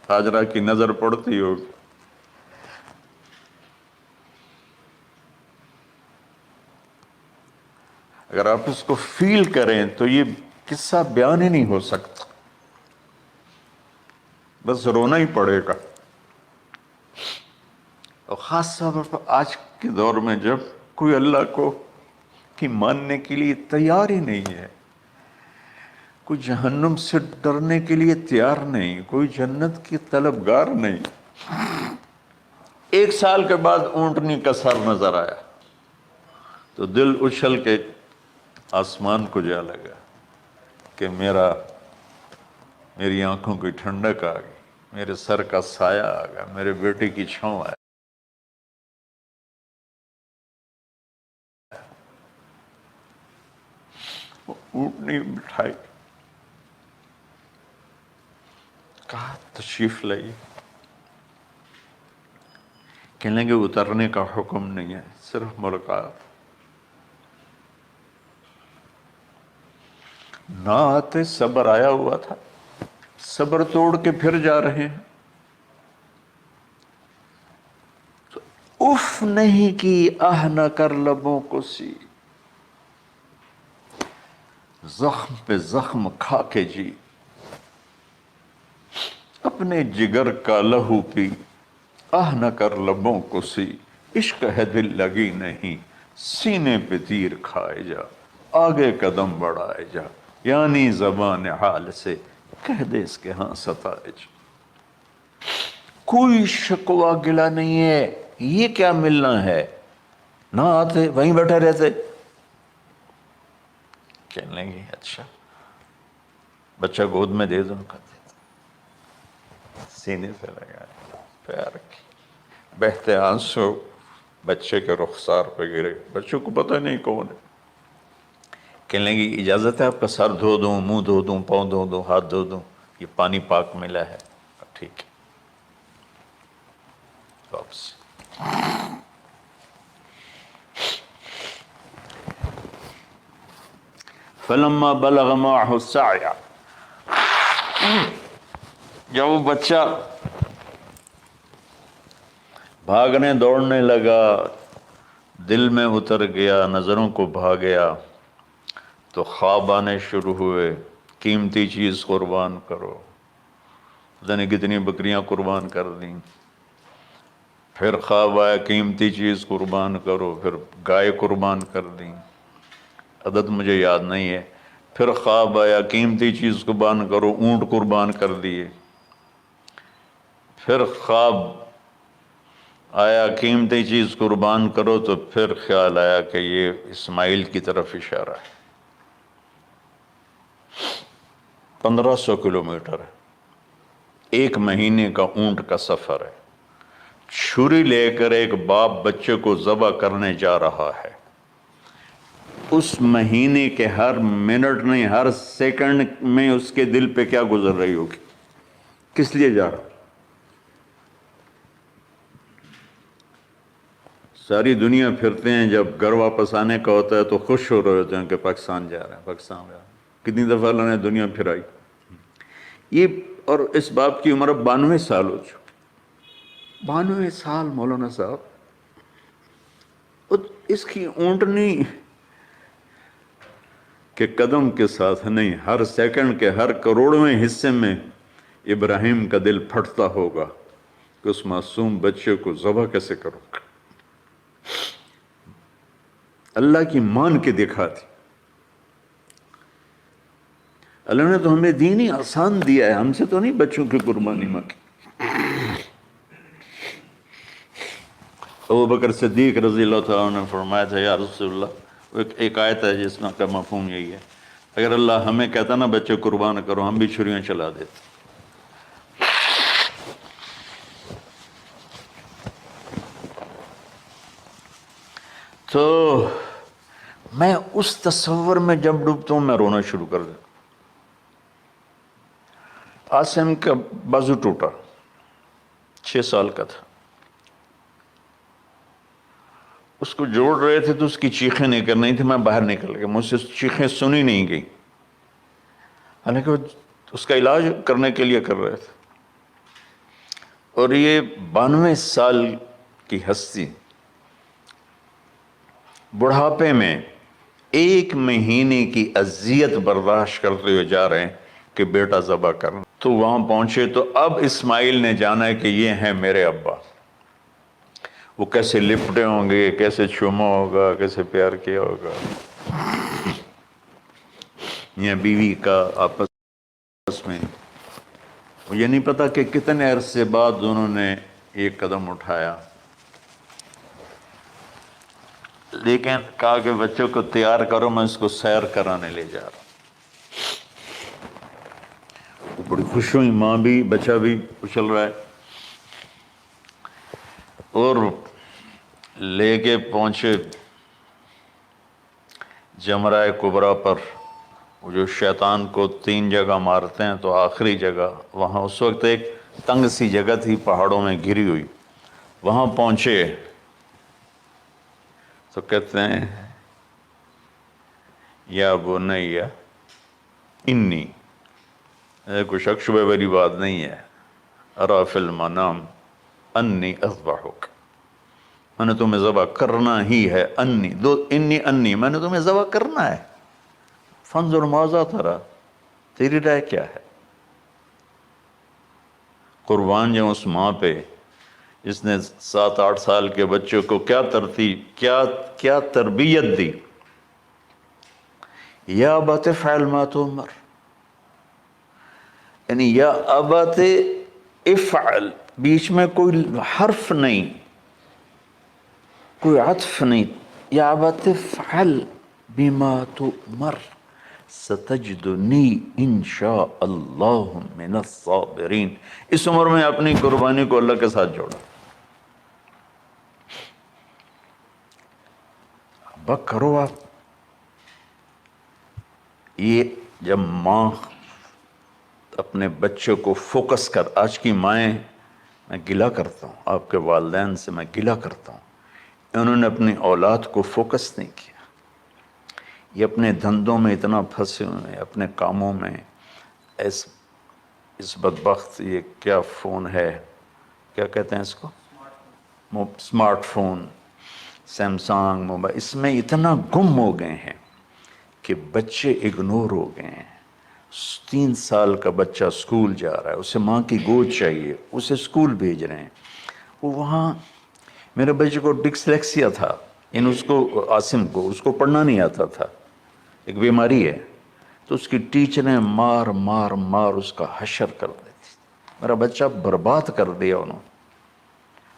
ہاجرہ کی نظر پڑتی ہوگی؟ اگر آپ اس کو فیل کریں تو یہ قصہ بیان ہی نہیں ہو سکتا، بس رونا ہی پڑے گا۔ اور خاص طور پر آج کے دور میں جب کوئی اللہ کو کی ماننے کے لیے تیار ہی نہیں ہے، کوئی جہنم سے ڈرنے کے لیے تیار نہیں، کوئی جنت کی طلبگار نہیں۔ 1 سال کے بعد اونٹنی کا سر نظر آیا تو دل اچھل کے آسمان کو جا لگا کہ میری آنکھوں کی ٹھنڈک آ گئی، میرے سر کا سایہ آ گیا، میرے بیٹے کی چھاؤں آئی۔ وہ اونٹنی بٹھائی، کہا تشریف لائیے۔ کہنے لگے اترنے کا حکم نہیں ہے، صرف ملاقات۔ نہ آتے صبر آیا ہوا تھا، صبر توڑ کے پھر جا رہے ہیں۔ تو اف نہیں کی، آہ نہ کر لبوں کو سی، زخم پہ زخم کھا کے جی، اپنے جگر کا لہو پی، آہ نہ کر لبوں کو سی، عشق ہے دل لگی نہیں، سینے پہ تیر کھائے جا، آگے قدم بڑھائے جا، یعنی زبان حال سے کہہ دے اس کے ہاں ستائے جا۔ کوئی شکوہ گلہ نہیں ہے، یہ کیا ملنا ہے، نہ آتے وہیں بیٹھے رہتے۔ کہنے لگے اچھا بچہ گود میں دے دو، سینے سے لگایا، پیار کی، بہتے آنسو بچے کے رخسار پہ گرے۔ بچوں کو پتہ نہیں کون ہے۔ کہنے لگی اجازت ہے آپ کا سر دھو دوں، منہ دھو دوں، پاؤں دھو دوں، ہاتھ دھو دوں؟ یہ پانی پاک ملا ہے۔ ٹھیک ہے، واپس۔ فلما بلغ معه السعی، جب وہ بچہ بھاگنے دوڑنے لگا، دل میں اتر گیا، نظروں کو بھا گیا، تو خواب آنے شروع ہوئے، قیمتی چیز قربان کرو، پتہ نہیں کتنی بکریاں قربان کر دیں۔ پھر خواب آیا قیمتی چیز قربان کرو، پھر گائے قربان کر دیں، عدد مجھے یاد نہیں ہے۔ پھر خواب آیا قیمتی چیز قربان کرو، اونٹ قربان کر دیے۔ پھر خواب آیا قیمتی چیز قربان کرو، تو پھر خیال آیا کہ یہ اسماعیل کی طرف اشارہ ہے۔ 1500 کلومیٹر ہے، 1 مہینے کا اونٹ کا سفر ہے۔ چھری لے کر ایک باپ بچے کو ذبح کرنے جا رہا ہے۔ اس مہینے کے ہر منٹ نہیں، ہر سیکنڈ میں اس کے دل پہ کیا گزر رہی ہوگی، کس لیے جا رہا؟ ساری دنیا پھرتے ہیں، جب گھر واپس آنے کا ہوتا ہے تو خوش ہو رہے ہوتے ہیں کہ پاکستان جا رہے ہیں، پاکستان جا رہے ہیں۔ کتنی دفعہ اللہ نے دنیا پھرائی یہ، اور اس باپ کی عمر اب 92 سال ہو چکی۔ 92 سال مولانا صاحب، اور اس کی اونٹنی کے قدم کے ساتھ نہیں، ہر سیکنڈ کے ہر کروڑویں حصے میں ابراہیم کا دل پھٹتا ہوگا کہ اس معصوم بچے کو ذبح کیسے کروں گا. اللہ کی مان کے دکھا دی. اللہ نے تو ہمیں دین ہی آسان دیا ہے، ہم سے تو نہیں بچوں کی قربانی مانگی. ابو بکر صدیق رضی اللہ تعالیٰ عنہ نے فرمایا تھا یا رسول اللہ، ایک آیت ہے جس میں کا مفہوم یہی ہے، اگر اللہ ہمیں کہتا نا بچے قربان کرو، ہم بھی چھریاں چلا دیتے. تو میں اس تصور میں جب ڈوبتا ہوں میں رونا شروع کر دیتا. عاصم کا بازو ٹوٹا، 6 سال کا تھا. اس کو جوڑ رہے تھے تو اس کی چیخیں نہیں کر رہی تھی، میں باہر نکل گیا، مجھ سے چیخیں سنی نہیں گئی، حالانکہ وہ اس کا علاج کرنے کے لیے کر رہے تھے. اور یہ 92 سال کی ہستی بڑھاپے میں 1 مہینے کی اذیت برداشت کرتے ہوئے جا رہے ہیں کہ بیٹا ذبح کرنا. تو وہاں پہنچے تو اب اسماعیل نے جانا ہے کہ یہ ہیں میرے ابا. وہ کیسے لپٹے ہوں گے، کیسے چوما ہوگا، کیسے پیار کیا ہوگا، یا بیوی کا آپس میں. مجھے نہیں پتا کہ کتنے عرصے بعد انہوں نے ایک قدم اٹھایا، لیکن کہا کہ بچوں کو تیار کرو، میں اس کو سیر کرانے لے جا رہا ہوں. بڑی خوش ہوئی، ماں بھی بچہ بھی اچھل رہا ہے. اور لے کے پہنچے جمرہ کبریٰ پر، وہ جو شیطان کو 3 جگہ مارتے ہیں، تو آخری جگہ وہاں اس وقت ایک تنگ سی جگہ تھی پہاڑوں میں گھری ہوئی. وہاں پہنچے تو کہتے ہیں یا بنیا انی، کوئی شک شبہ والی بات نہیں ہے، ارا فی المنام انی اذبحک، میں نے تمہیں ذبح کرنا ہی ہے. انی میں نے تمہیں ذبح کرنا ہے. فانظر ماذا ترى، تیری رائے کیا ہے؟ قربان جاؤں اس ماں پہ جس نے 7-8 سال کے بچوں کو کیا تربیت دی. یا ابت افعل ما تؤمر، یعنی یا ابت افعل، بیچ میں کوئی حرف نہیں، کوئی عطف نہیں. یا ابت افعل بما تؤمر ستجدنی انشاء اللہ من الصابرین. اس عمر میں اپنی قربانی کو اللہ کے ساتھ جوڑا. ابا کرو آپ. یہ جب ماں اپنے بچوں کو فوکس کر، آج کی مائیں، میں گلہ کرتا ہوں آپ کے والدین سے، میں گلہ کرتا ہوں، انہوں نے اپنی اولاد کو فوکس نہیں کیا. یہ اپنے دھندوں میں اتنا پھنسے ہوئے ہیں، اپنے کاموں میں. اس بدبخت، یہ کیا فون ہے، کیا کہتے ہیں اس کو، اسمارٹ فون، سیمسنگ موبائل، اس میں اتنا گم ہو گئے ہیں کہ بچے اگنور ہو گئے ہیں. 3 سال کا بچہ اسکول جا رہا ہے، اسے ماں کی گود چاہیے، اسے اسکول بھیج رہے ہیں. وہ وہاں میرے بچے کو ڈسلیکسیا تھا، یعنی اس کو، عاصم کو، اس کو پڑھنا نہیں آتا تھا، ایک بیماری ہے. تو اس کی ٹیچریں مار مار مار اس کا حشر کر دیتی. میرا بچہ برباد کر دیا انہوں نے.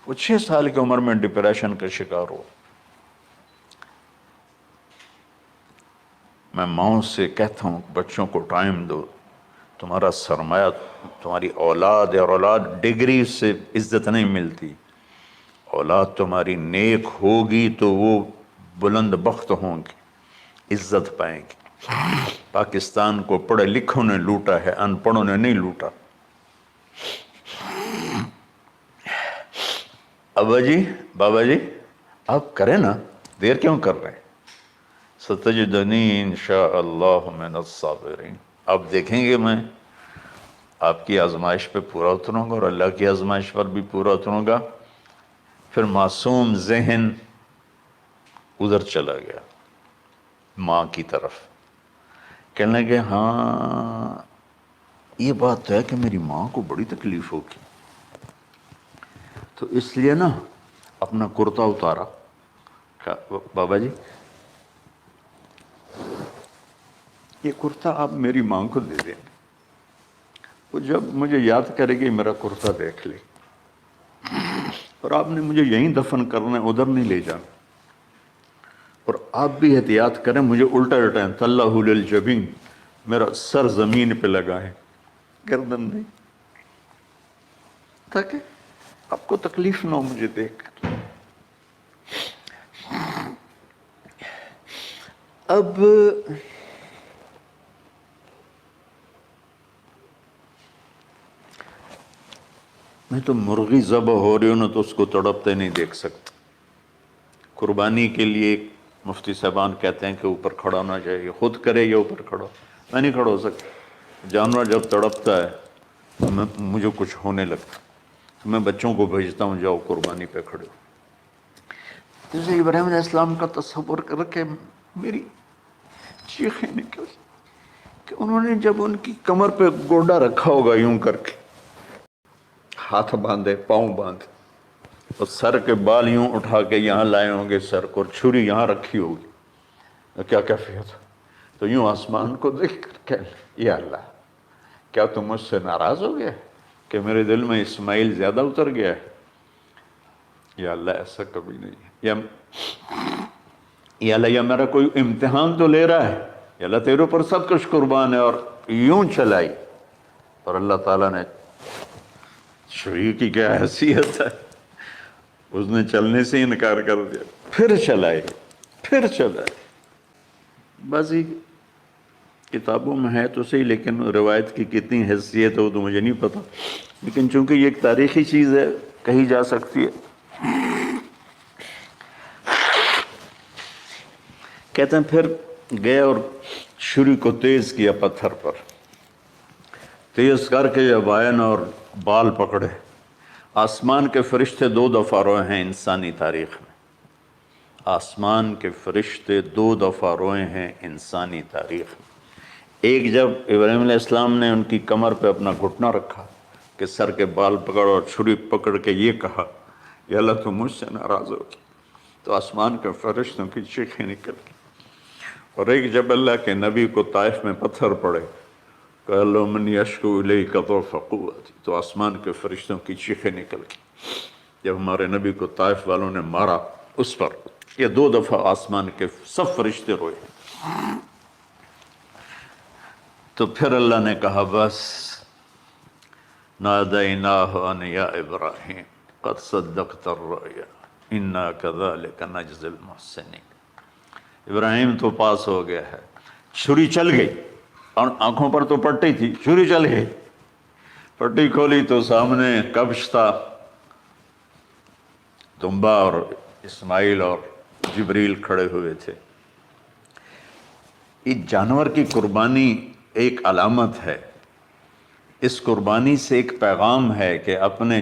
وہ 6 سال کی عمر میں ڈپریشن کا شکار ہو. میں ماؤں سے کہتا ہوں بچوں کو ٹائم دو، تمہارا سرمایہ تمہاری اولاد ہے، اور اولاد ڈگری سے عزت نہیں ملتی. اولاد تمہاری نیک ہوگی تو وہ بلند بخت ہوں گی، عزت پائیں گی. پاکستان کو پڑھے لکھوں نے لوٹا ہے، ان پڑھوں نے نہیں لوٹا. ابا جی، بابا جی، آپ کریں نا، دیر کیوں کر رہے ہیں؟ ستجدنی انشاء اللہ من الصابرین. آپ دیکھیں گے میں آپ کی آزمائش پہ پورا اتروں گا، اور اللہ کی آزمائش پر بھی پورا اتروں گا. پھر معصوم ذہن ادھر چلا گیا ماں کی طرف. کہنے لگے ہاں یہ بات تو ہے کہ میری ماں کو بڑی تکلیف ہوگی. تو اس لیے نا اپنا کرتا اتارا، کہا بابا جی یہ کرتا آپ میری ماں کو دے دیں، وہ جب مجھے یاد کرے گی میرا کرتا دیکھ لے، اور آپ نے مجھے یہیں دفن کرنا ہے، ادھر نہیں لے جانا، اور آپ بھی احتیاط کریں، مجھے الٹا الٹائیں، طلّہ للجبین، میرا سر زمین پہ لگا ہے، گردن نہیں، تاکہ آپ کو تکلیف نہ ہو مجھے دیکھ کر۔ اب میں تو مرغی ذبح ہو رہی ہوں نا تو اس کو تڑپتے نہیں دیکھ سکتا۔ قربانی کے لیے مفتی صاحبان کہتے ہیں کہ اوپر کھڑا ہونا چاہیے، خود کرے یا اوپر کھڑا، میں نہیں کھڑا ہو سکتا، جانور جب تڑپتا ہے تو مجھے کچھ ہونے لگتا، تو میں بچوں کو بھیجتا ہوں جاؤ قربانی پہ کھڑے ہو۔ جیسے ابراہیم علیہ السلام کا تصور کر کے میری چیخیں نکل کہ انہوں نے جب ان کی کمر پہ گوڈا رکھا ہوگا یوں کر کے، ہاتھ باندھے، پاؤں باندھے، اور سر کے بال یوں اٹھا کے یہاں لائے ہوں گے سر کو، اور چھری یہاں رکھی ہوگی، کیا کیفیت، تو یوں آسمان کو دیکھ کر کہ یا اللہ کیا تم مجھ سے ناراض ہو گیا کہ میرے دل میں اسماعیل زیادہ اتر گیا ہے؟ یا اللہ ایسا کبھی نہیں ہے، یا اللہ یا میرا کوئی امتحان تو لے رہا ہے، یا اللہ تیرے اوپر سب کچھ قربان ہے، اور یوں چلائی، اور اللہ تعالیٰ نے، چھری کی کیا حیثیت ہے، اس نے چلنے سے انکار کر دیا، پھر چلائے، پھر چلائے۔ بعضی کتابوں میں ہے تو صحیح، لیکن روایت کی کتنی حیثیت ہے وہ تو مجھے نہیں پتا، لیکن چونکہ یہ ایک تاریخی چیز ہے کہی جا سکتی ہے۔ کہتے ہیں پھر گئے اور چھری کو تیز کیا پتھر پر، تیز کر کے جب آئن اور بال پکڑے، آسمان کے فرشتے 2 دفعہ روئے ہیں انسانی تاریخ میں، آسمان کے فرشتے 2 دفعہ روئے ہیں انسانی تاریخ میں۔ ایک جب ابراہیم علیہ السلام نے ان کی کمر پہ اپنا گھٹنا رکھا کہ سر کے بال پکڑ اور چھری پکڑ کے یہ کہا یا اللہ تم مجھ سے ناراض ہو گئی، تو آسمان کے فرشتوں کی چیخیں نکل گئی۔ اور ایک جب اللہ کے نبی کو طائف میں پتھر پڑے کہ اللہ من یشکو الیک ضعف قوتی، تو آسمان کے فرشتوں کی چیخیں نکل گئی جب ہمارے نبی کو طائف والوں نے مارا اس پر۔ یہ 2 دفعہ آسمان کے سب فرشتے روئے۔ تو پھر اللہ نے کہا بس، نادیناہ ان یا ابراہیم قد صدقت الرؤیا انا کذلک نجزی المحسنین، ابراہیم تو پاس ہو گیا ہے، چھری چل گئی، اور آنکھوں پر تو پٹی تھی، چھری چل گئی، پٹی کھولی تو سامنے کبش تھا، دمبا اور اسماعیل اور جبریل کھڑے ہوئے تھے۔ اس جانور کی قربانی ایک علامت ہے، اس قربانی سے ایک پیغام ہے کہ اپنے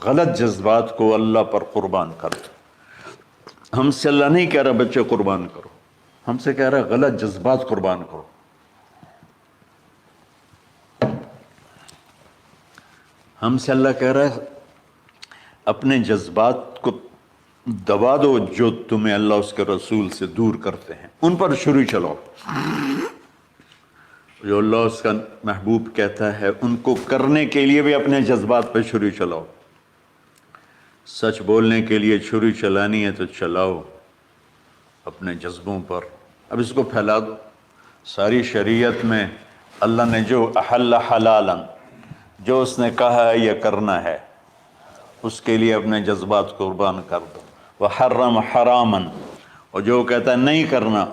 غلط جذبات کو اللہ پر قربان کرو۔ ہم سے اللہ نہیں کہہ رہا بچے قربان کرو، ہم سے کہہ رہا غلط جذبات قربان کرو۔ ہم سے اللہ کہہ رہا ہے اپنے جذبات کو دبا دو جو تمہیں اللہ اس کے رسول سے دور کرتے ہیں، ان پر چھری چلاؤ۔ جو اللہ اس کا محبوب کہتا ہے ان کو کرنے کے لیے بھی اپنے جذبات پہ چھری چلاؤ۔ سچ بولنے کے لیے چھری چلانی ہے تو چلاؤ اپنے جذبوں پر، اب اس کو پھیلا دو۔ ساری شریعت میں اللہ نے جو احل حلالا، جو اس نے کہا ہے یہ کرنا ہے، اس کے لیے اپنے جذبات قربان کر دو۔ وحرم حراما، اور جو کہتا ہے نہیں کرنا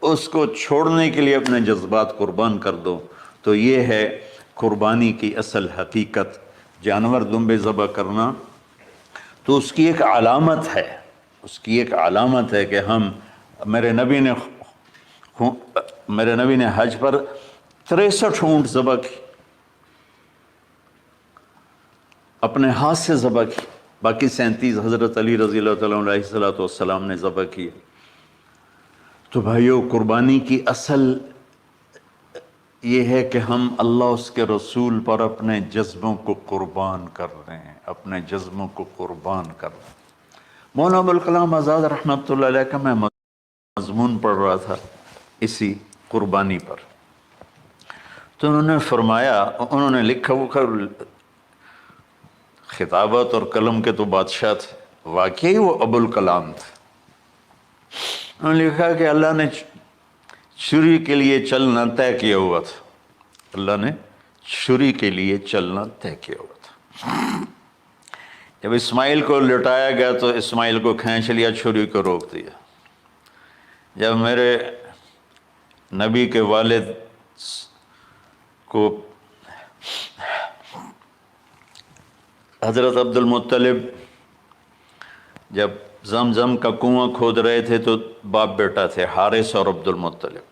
اس کو چھوڑنے کے لیے اپنے جذبات قربان کر دو۔ تو یہ ہے قربانی کی اصل حقیقت۔ جانور دمبے ذبح کرنا تو اس کی ایک علامت ہے، اس کی ایک علامت ہے کہ ہم، میرے نبی نے حج پر 63 اونٹ ذبح کی، اپنے ہاتھ سے ذبح کی، باقی 37 حضرت علی رضی اللہ تعالیٰ عنہ علیہ السلام نے ذبح کی۔ تو بھائیو، قربانی کی اصل یہ ہے کہ ہم اللہ اس کے رسول پر اپنے جذبوں کو قربان کر رہے ہیں، اپنے جذبوں کو قربان کر رہے ہیں۔ مولانا ابوالکلام آزاد رحمۃ اللہ علیہ کا میں مضمون پڑھ رہا تھا اسی قربانی پر، تو انہوں نے فرمایا، انہوں نے لکھا، وہ خطابت اور قلم کے تو بادشاہ تھے، واقعی وہ ابوالکلام تھے۔ انہوں نے لکھا کہ اللہ نے چھری کے لیے چلنا طے کیا ہوا تھا، اللہ نے چھری کے لیے چلنا طے کیا ہوا تھا۔ جب اسماعیل کو لٹایا گیا تو اسماعیل کو کھینچ لیا، چھری کو روک دیا۔ جب میرے نبی کے والد کو حضرت عبد المطلب جب زمزم کا کنواں کھود رہے تھے تو باپ بیٹا تھے، حارث اور عبد المطلب،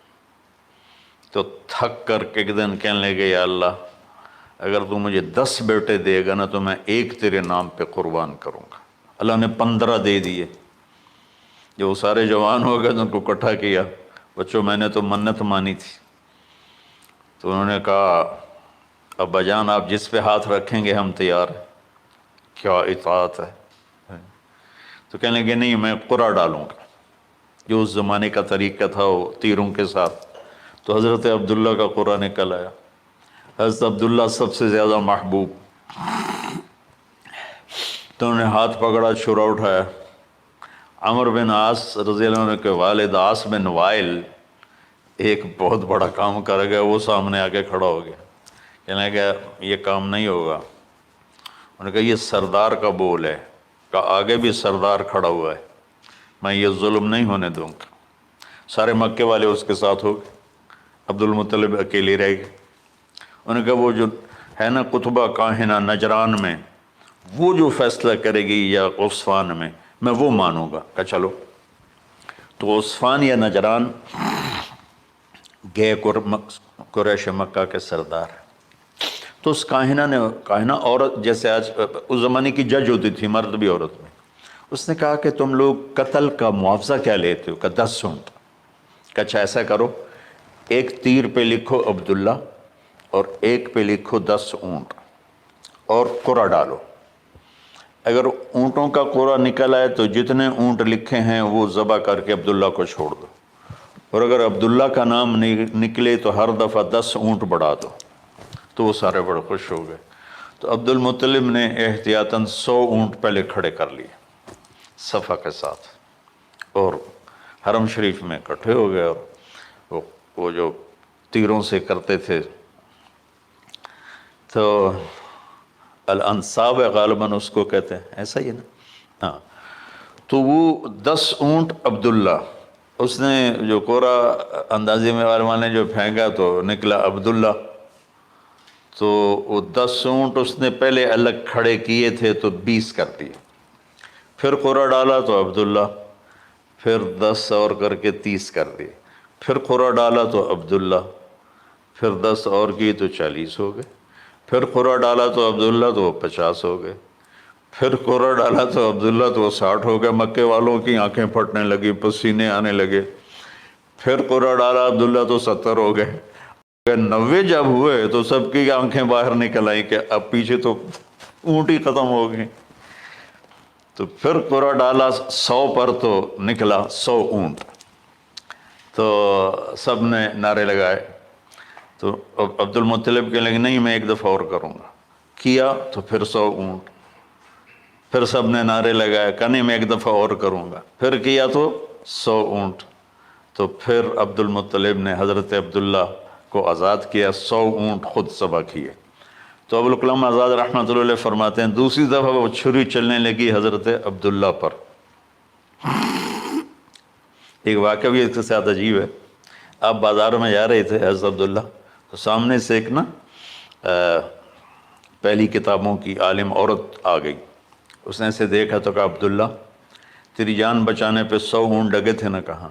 تو تھک کر کے ایک دن کہنے لگے، یا اللہ اگر تو مجھے 10 بیٹے دے گا نا تو میں ایک تیرے نام پہ قربان کروں گا۔ اللہ نے 15 دے دیے۔ جو وہ سارے جوان ہو گئے تو ان کو اکٹھا کیا، بچوں میں نے تو منت مانی تھی، تو انہوں نے کہا ابا جان آپ جس پہ ہاتھ رکھیں گے ہم تیار ہیں، کیا اطاعت ہے۔ تو کہنے لگے نہیں میں قرعہ ڈالوں گا، جو اس زمانے کا طریقہ تھا وہ تیروں کے ساتھ۔ تو حضرت عبداللہ کا قرعہ نکل آیا، حضرت عبداللہ سب سے زیادہ محبوب، تو انہوں نے ہاتھ پکڑا، چھرا اٹھایا۔ عمر بن عاص رضی اللہ عنہ کے والد عاص بن وائل ایک بہت بڑا کام کر گیا، وہ سامنے آگے کھڑا ہو گیا، کہنے لگا یہ کام نہیں ہوگا۔ انہوں نے کہا یہ سردار کا بول ہے، کہا آگے بھی سردار کھڑا ہوا ہے، میں یہ ظلم نہیں ہونے دوں گا۔ سارے مکے والے اس کے ساتھ ہو گئے، عبد المطلب اکیلے رہ گئے۔ انہوں نے کہا وہ جو ہے نا قطبہ کاہنہ نجران میں، وہ جو فیصلہ کرے گی یا عصفان میں وہ مانوں گا۔ کہا چلو۔ تو عصفان یا نجران گئے قریش مکہ کے سردار، تو اس کاہنہ عورت، جیسے آج اس زمانے کی جج ہوتی تھی، مرد بھی عورت میں، اس نے کہا کہ تم لوگ قتل کا معاوضہ کیا لیتے ہو؟ کہ 10 اونٹ۔ کہ اچھا ایسا کرو، ایک تیر پہ لکھو عبداللہ اور ایک پہ لکھو 10 اونٹ اور قرعہ ڈالو۔ اگر اونٹوں کا قرعہ نکل آئے تو جتنے اونٹ لکھے ہیں وہ ذبح کر کے عبداللہ کو چھوڑ دو، اور اگر عبداللہ کا نام نکلے تو ہر دفعہ 10 اونٹ بڑھا دو۔ تو وہ سارے بڑے خوش ہو گئے۔ تو عبد المطلب نے احتیاطاً 100 اونٹ پہلے کھڑے کر لیے صفا کے ساتھ، اور حرم شریف میں اکٹھے ہو گئے، اور وہ جو تیروں سے کرتے تھے تو الانصاب غالباً اس کو کہتے ہیں، ایسا ہی ہے نا؟ ہاں۔ تو وہ 10 اونٹ عبداللہ، اس نے جو قرعہ اندازی میں والے نے جو پھینکا تو نکلا عبداللہ، تو وہ 10 اونٹ اس نے پہلے الگ کھڑے کیے تھے تو 20 کر دیے، پھر قرعہ ڈالا تو عبداللہ، پھر 10 اور کر کے 30 کر دیے، پھر قرعہ ڈالا تو عبداللہ، پھر 10 اور کی تو 40 ہو گئے، پھر قرعہ ڈالا تو عبداللہ تو 50 ہو گئے، پھر قرعہ ڈالا تو عبداللہ تو 60 ہو گئے۔ مکے والوں کی آنکھیں پھٹنے لگی، پسینے آنے لگے۔ پھر قرعہ ڈالا عبداللہ تو 70 ہو گئے۔ 90 جب ہوئے تو سب کی آنکھیں باہر نکل آئیں کہ اب پیچھے تو اونٹ ہی ختم ہو گئی۔ تو پھر قرعہ ڈالا 100 پر تو نکلا 100 اونٹ، تو سب نے نعرے لگائے۔ تو عبد المطلب کہنے لگے نہیں میں ایک دفعہ اور کروں گا، کیا تو پھر 100 اونٹ، پھر سب نے نعرے لگائے، کہا نہیں میں ایک دفعہ اور کروں گا، پھر کیا تو 100 اونٹ۔ تو پھر عبد المطلب نے حضرت عبداللہ کو آزاد کیا، 100 اونٹ خود ذبح کیے۔ تو ابوالکلام آزاد رحمۃ اللہ علیہ فرماتے ہیں دوسری دفعہ وہ چھری چلنے لگی حضرت عبداللہ پر۔ ایک واقعہ بھی اس کے ساتھ عجیب ہے۔ آپ بازار میں جا رہے تھے حضرت عبداللہ، تو سامنے سے ایک نا پہلی کتابوں کی عالم عورت آ گئی، اس نے اسے دیکھا تو کہا عبداللہ تیری جان بچانے پہ 100 اونٹ ڈگے تھے نا؟ کہاں؟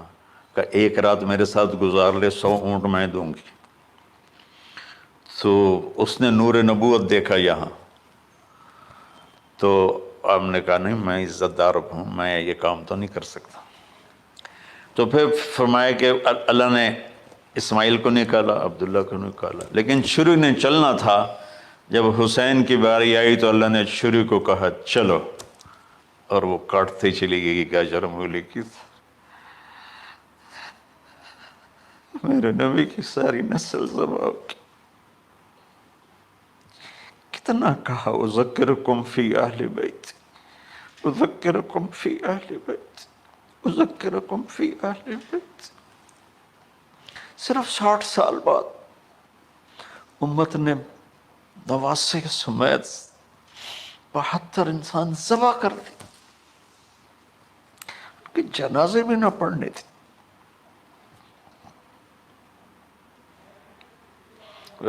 کہ ایک رات میرے ساتھ گزار لے 100 اونٹ میں دوں گی۔ تو اس نے نور نبوت دیکھا یہاں، تو آپ نے کہا نہیں میں عزت دار ہوں، میں یہ کام تو نہیں کر سکتا۔ تو پھر فرمایا کہ اللہ نے اسماعیل کو نکالا، عبداللہ کو نکالا، لیکن چھری نے چلنا تھا۔ جب حسین کی باری آئی تو اللہ نے چھری کو کہا چلو، اور وہ کاٹتے چلی گئی گاجر مولی کی۔ میرے نبی کی ساری نسل ذبح کی۔ کتنا کہا اذکرکم فی اہل بیت، اذکرکم فی اہل بیت، اذکرکم فی اہل بیت۔ صرف 60 سال بعد امت نے 89 سمیت 72 انسان ذبح کر دی، ان کے جنازے بھی نہ پڑھنے تھے۔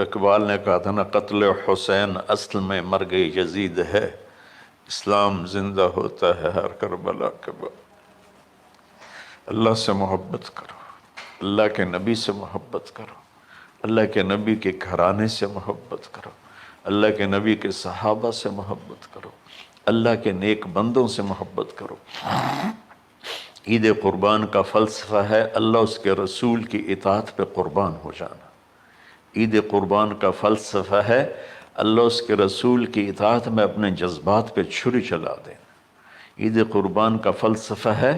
اقبال نے کہا تھا نا، قتل حسین اصل میں مرگ یزید ہے، اسلام زندہ ہوتا ہے ہر کربلا کے بعد۔ اللہ سے محبت کرو، اللہ کے نبی سے محبت کرو، اللہ کے نبی کے گھرانے سے محبت کرو، اللہ کے نبی کے صحابہ سے محبت کرو، اللہ کے نیک بندوں سے محبت کرو۔ عید قربان کا فلسفہ ہے اللہ اس کے رسول کی اطاعت پہ قربان ہو جانا۔ عید قربان کا فلسفہ ہے اللہ اس کے رسول کی اطاعت میں اپنے جذبات پہ چھری چلا دینا۔ عید قربان کا فلسفہ ہے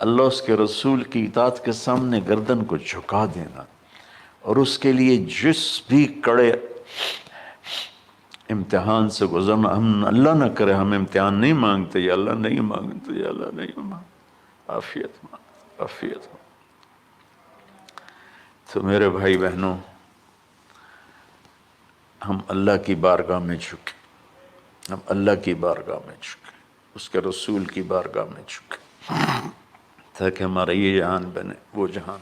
اللہ اس کے رسول کی اطاعت کے سامنے گردن کو جھکا دینا، اور اس کے لیے جس بھی کڑے امتحان سے گزرنا۔ ہم اللہ نہ کرے ہم امتحان نہیں مانگتے، یا اللہ نہیں مانگتے، یا اللہ نہیں مانگتے، عافیت مانگ، عافیت مانگ۔ تو میرے بھائی بہنوں، ہم اللہ کی بارگاہ میں جھکے، ہم اللہ کی بارگاہ میں جھکے، اس کے رسول کی بارگاہ میں جھکے، تاکہ ہمارا یہ جہان بنے وہ جہان۔